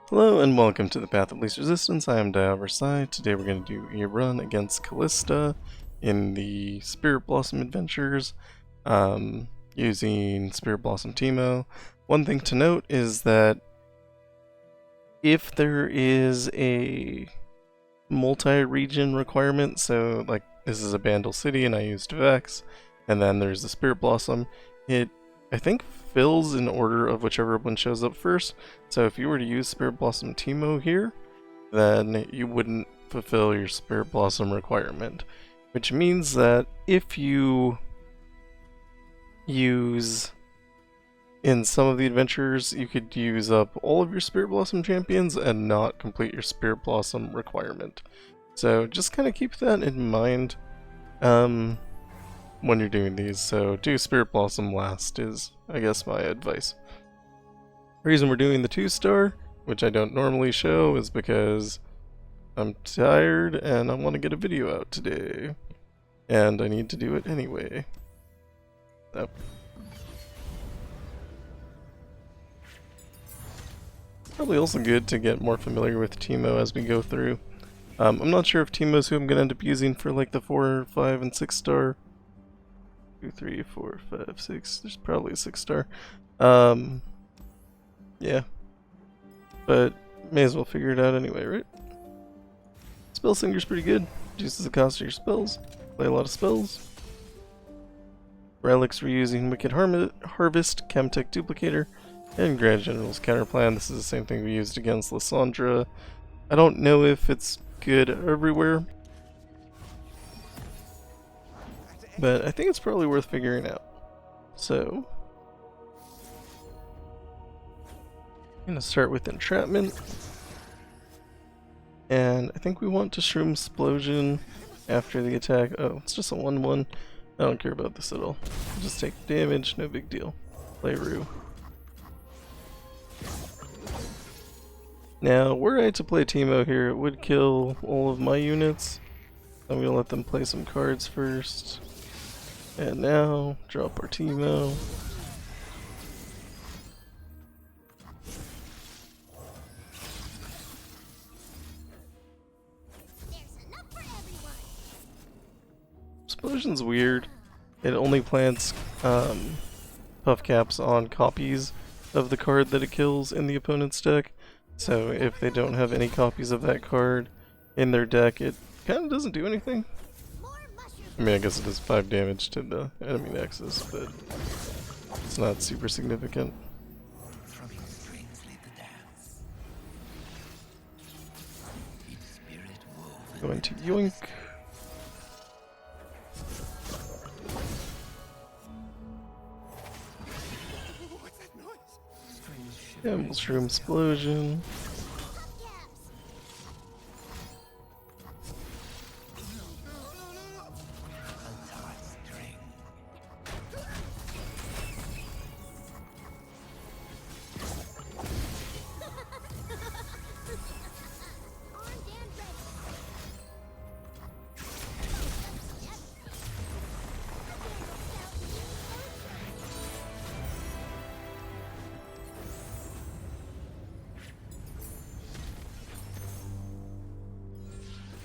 Hello and welcome to the Path of Least Resistance. I am Versailles. Today we're going to do a run against Kalista in the Spirit Blossom Adventures using Spirit Blossom Teemo. One thing to note is that if there is a multi-region requirement, so like this is a Bandle City and I used Vex, and then there's the Spirit Blossom, it I think fills in order of whichever one shows up first. So if you were to use Spirit Blossom Teemo here, then you wouldn't fulfill your Spirit Blossom requirement. Which means that if you use in some of the adventures, you could use up all of your Spirit Blossom champions and not complete your Spirit Blossom requirement. So just kind of keep that in mind when you're doing these. So do Spirit Blossom last is, I guess, my advice. The reason we're doing the 2-star, which I don't normally show, is because I'm tired and I want to get a video out today. And I need to do it anyway. So. Probably also good to get more familiar with Teemo as we go through. I'm not sure if Teemo's who I'm going to end up using for like the 4, 5, and 6-star. 2, 3, 4, 5, 6. There's probably a 6-star. Yeah. But may as well figure it out anyway, right? Spell Singer's pretty good. Reduces the cost of your spells. Play a lot of spells. Relics reusing Wicked Harvest, Chemtech Duplicator, and Grand General's Counterplan. This is the same thing we used against Lysandra. I don't know if it's good everywhere, but I think it's probably worth figuring out. So, I'm going to start with Entrapment. And I think we want to Shroom Explosion after the attack. Oh, it's just a 1-1. I don't care about this at all. I'll just take damage, no big deal. Play Rue. Now, were I to play Teemo here, it would kill all of my units. I'm going to let them play some cards first. And now, drop our Teemo. Explosion's weird. It only plants puff caps on copies of the card that it kills in the opponent's deck. So if they don't have any copies of that card in their deck, it kind of doesn't do anything. I mean, I guess it does 5 damage to the enemy nexus, but it's not super significant. Going to Yoink. Shroom Explosion.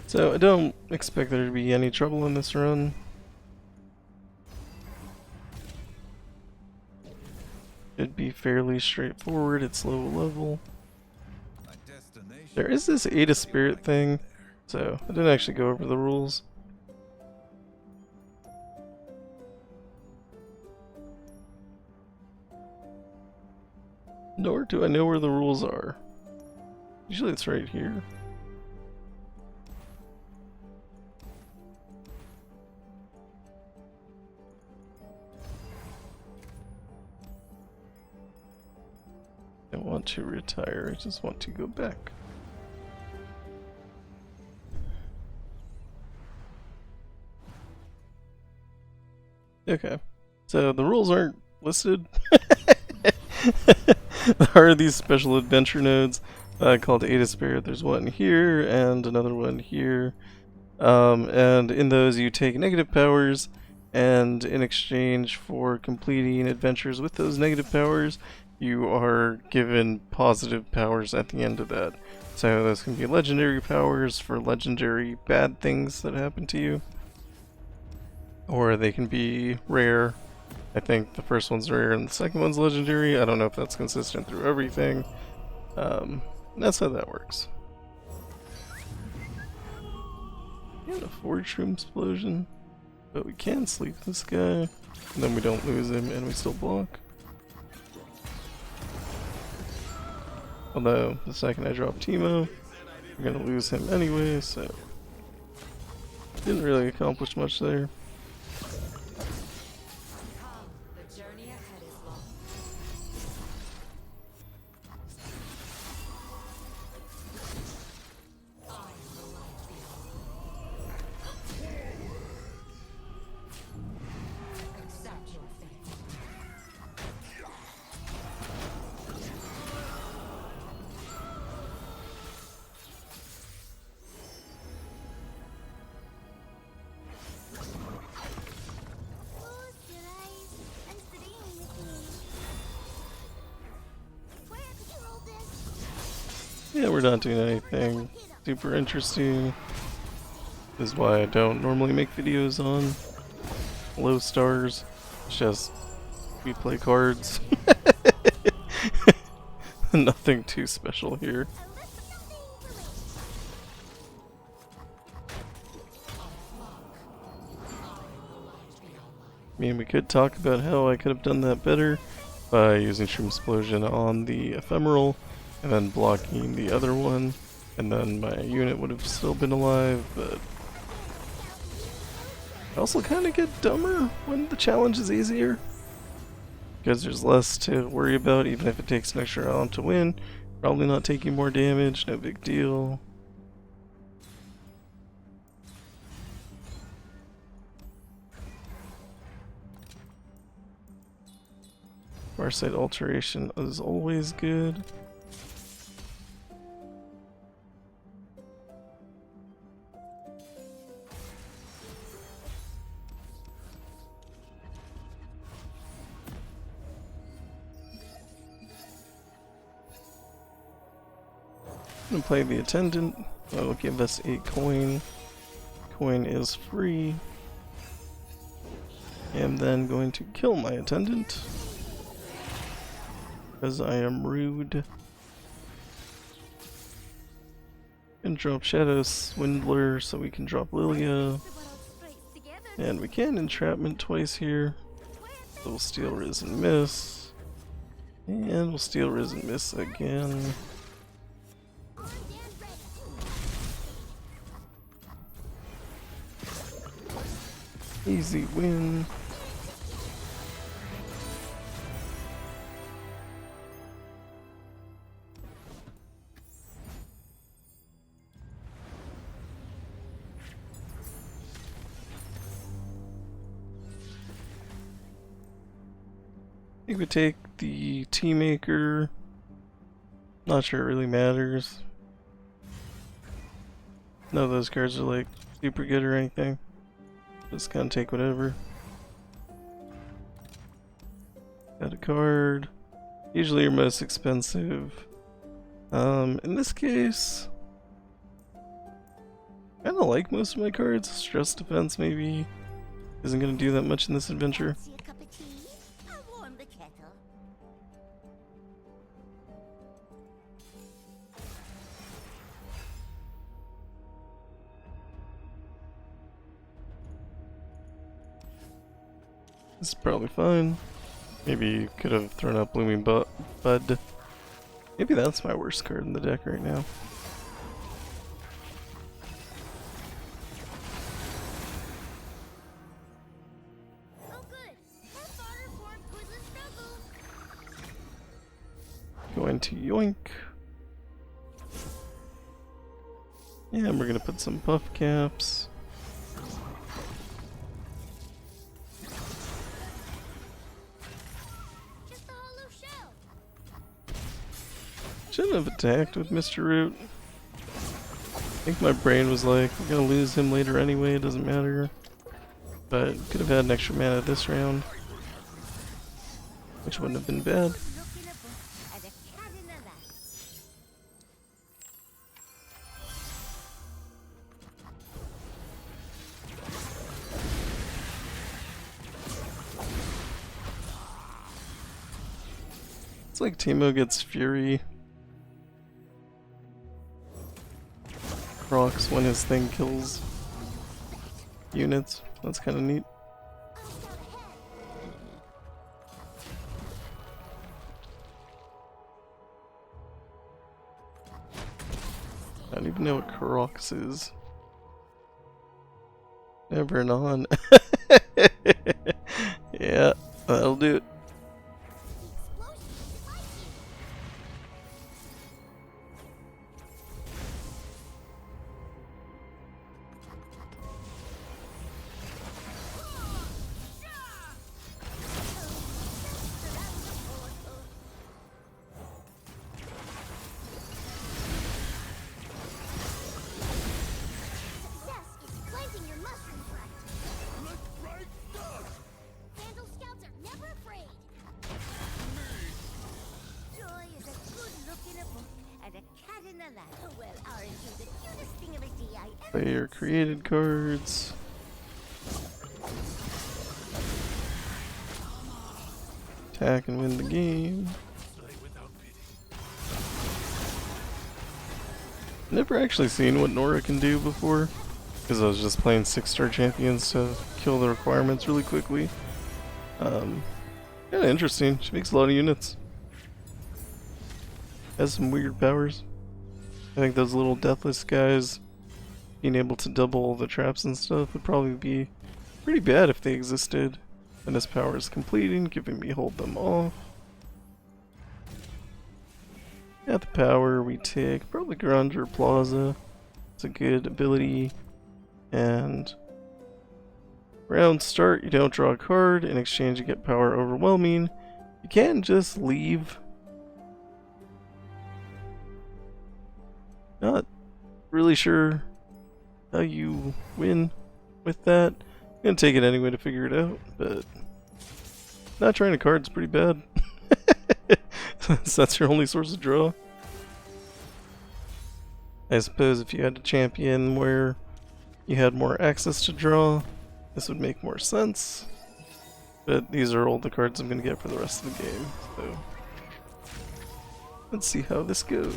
So I don't expect there to be any trouble in this run. Should be fairly straightforward, it's low level. There is this Aid of Spirit thing, so I didn't actually go over the rules. Nor do I know where the rules are. Usually it's right here. I don't want to retire, I just want to go back. Okay, so the rules aren't listed. There are these special adventure nodes called Aid of Spirit. There's one here and another one here. And in those you take negative powers, and in exchange for completing adventures with those negative powers, you are given positive powers at the end of that. So those can be legendary powers for legendary bad things that happen to you, or they can be rare. I think the first one's rare and the second one's legendary. I don't know if that's consistent through everything. That's how that works. And a forge room explosion, but we can sleep this guy, and then we don't lose him and we still block. Although, the second I drop Teemo, we're gonna lose him anyway, so didn't really accomplish much there. Yeah, we're not doing anything super interesting. This is why I don't normally make videos on low stars. It's just we play cards. Nothing too special here. I mean, we could talk about how I could have done that better by using Shroom Explosion on the Ephemeral and then blocking the other one, and then my unit would have still been alive, but I also kind of get dumber when the challenge is easier, because there's less to worry about. Even if it takes an extra round to win, probably not taking more damage, no big deal. Farsight Alteration is always good. I'm gonna play the Attendant. That will give us a coin. Coin is free. I'm then going to kill my Attendant, because I am rude. And drop Shadow Swindler so we can drop Lilia. And we can Entrapment twice here. So we'll steal Riz and Miss. And we'll steal Riz and Miss again. Easy win. I think we take the Tea Maker. Not sure it really matters. None of those cards are like super good or anything. Just kind of take whatever. Got a card. Usually your most expensive. In this case, I kinda like most of my cards. Stress Defense maybe isn't gonna do that much in this adventure. This is probably fine. Maybe could have thrown up Blooming Bud. Maybe that's my worst card in the deck right now. Going to Yoink. And we're gonna put some buff caps. Shouldn't have attacked with Mr. Root. I think my brain was like, we're gonna lose him later anyway, it doesn't matter. But could have had an extra mana this round, which wouldn't have been bad. like Teemo gets Fury procs when his thing kills units. That's kind of neat. I don't even know what Karox is. Never on. Yeah, that'll do it. Player created cards. Attack and win the game. Never actually seen what Norra can do before, because I was just playing 6-star champions to kill the requirements really quickly. Kinda interesting. She makes a lot of units. Has some weird powers. I think those little deathless guys being able to double the traps and stuff would probably be pretty bad if they existed. And his power is completing, giving me hold them off. Got the power, we take probably Grandeur Plaza. It's a good ability. And round start, you don't draw a card. In exchange, you get power overwhelming. You can't just leave. Not really sure how you win with that. I'm gonna take it anyway to figure it out, but not trying to card's pretty bad. So that's your only source of draw. I suppose if you had a champion where you had more access to draw, this would make more sense. But these are all the cards I'm gonna get for the rest of the game, so let's see how this goes.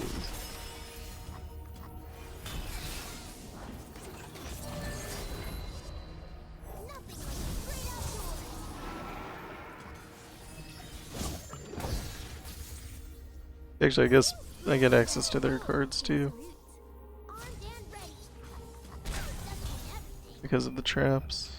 Actually, I guess I get access to their cards too, because of the traps.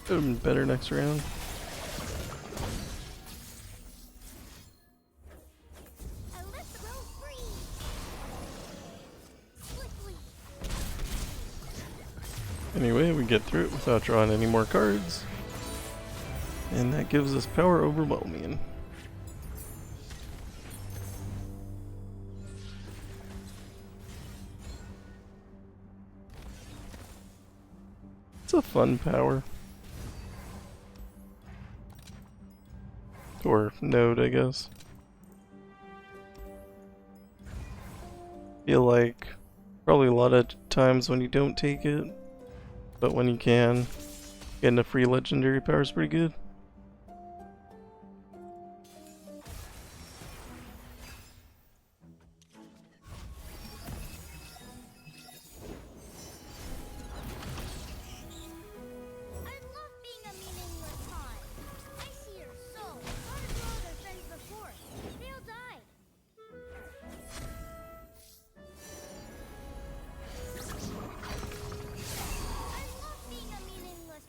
Would have been better next round. Anyway, we get through it without drawing any more cards. And that gives us power overwhelming. It's a fun power. Or node, I guess. Feel like probably a lot of times when you don't take it, but when you can, getting a free legendary power is pretty good.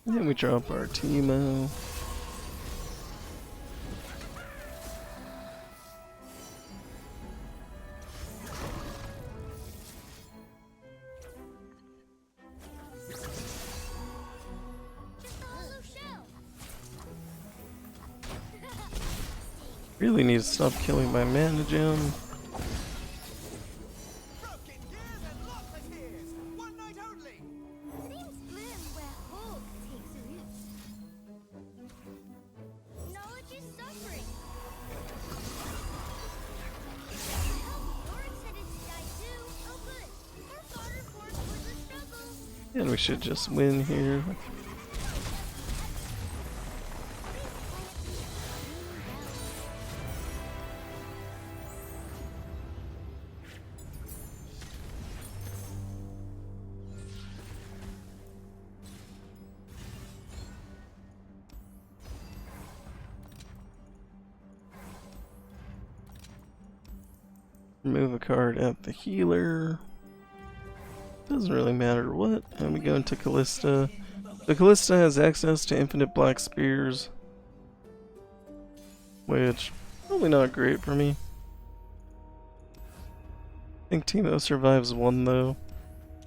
And we drop our Teemo. Really need to stop killing my mana gem. And we should just win here. Remove a card at the healer. Doesn't really matter what. And we go into Kalista. The Kalista has access to infinite black spears, which probably not great for me. I think Teemo survives one though,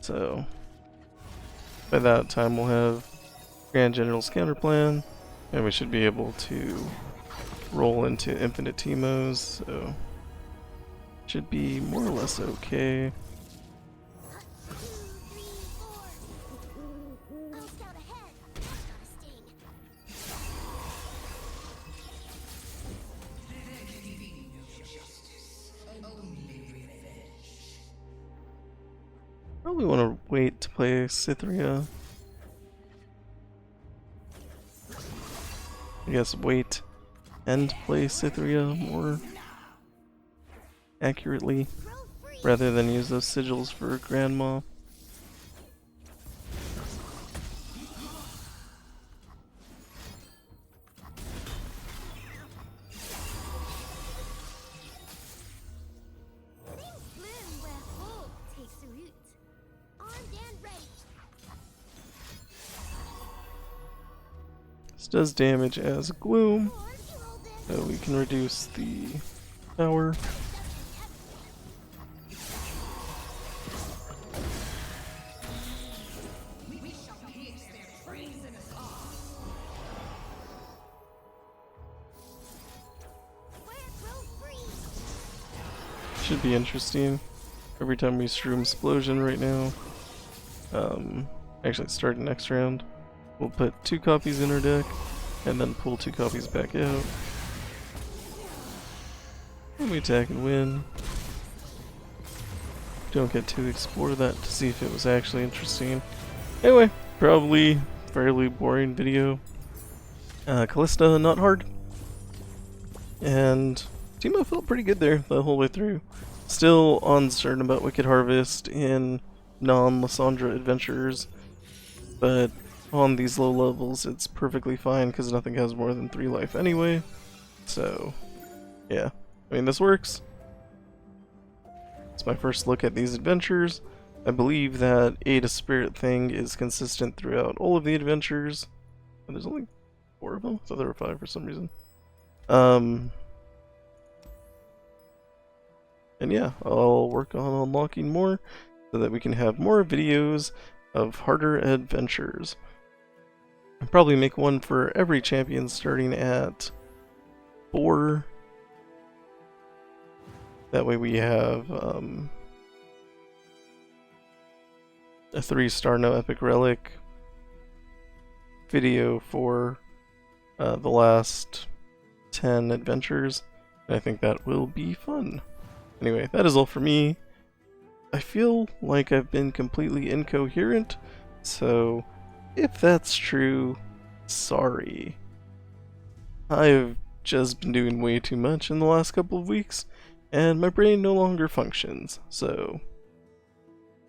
so by that time we'll have Grand General's Counterplan, and we should be able to roll into infinite Teemos, so should be more or less okay. Probably want to wait to play Cytheria. I guess wait and play Cytheria more accurately, rather than use those sigils for Grandma. This does damage as Gloom, so we can reduce the power. Should be interesting. Every time we stream Explosion right now, actually starting next round, we'll put 2 copies in our deck, and then pull 2 copies back out. And we attack and win. Don't get to explore that to see if it was actually interesting. Anyway, probably fairly boring video. Kalista, not hard. And Teemo felt pretty good there the whole way through. Still uncertain about Wicked Harvest in non-Lysandra adventures, but on these low levels it's perfectly fine because nothing has more than 3 life anyway. So yeah, I mean, this works. It's my first look at these adventures. I believe that Aid a Spirit thing is consistent throughout all of the adventures. And there's only 4 of them? I thought there were 5 for some reason. And yeah, I'll work on unlocking more so that we can have more videos of harder adventures. I'll probably make one for every champion starting at 4. That way we have a 3-star no epic relic video for the last 10 adventures. And I think that will be fun. Anyway, that is all for me. I feel like I've been completely incoherent, so if that's true, sorry. I've just been doing way too much in the last couple of weeks, and my brain no longer functions, so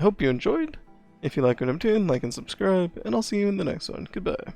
I hope you enjoyed. If you like what I'm doing, like and subscribe, and I'll see you in the next one. Goodbye.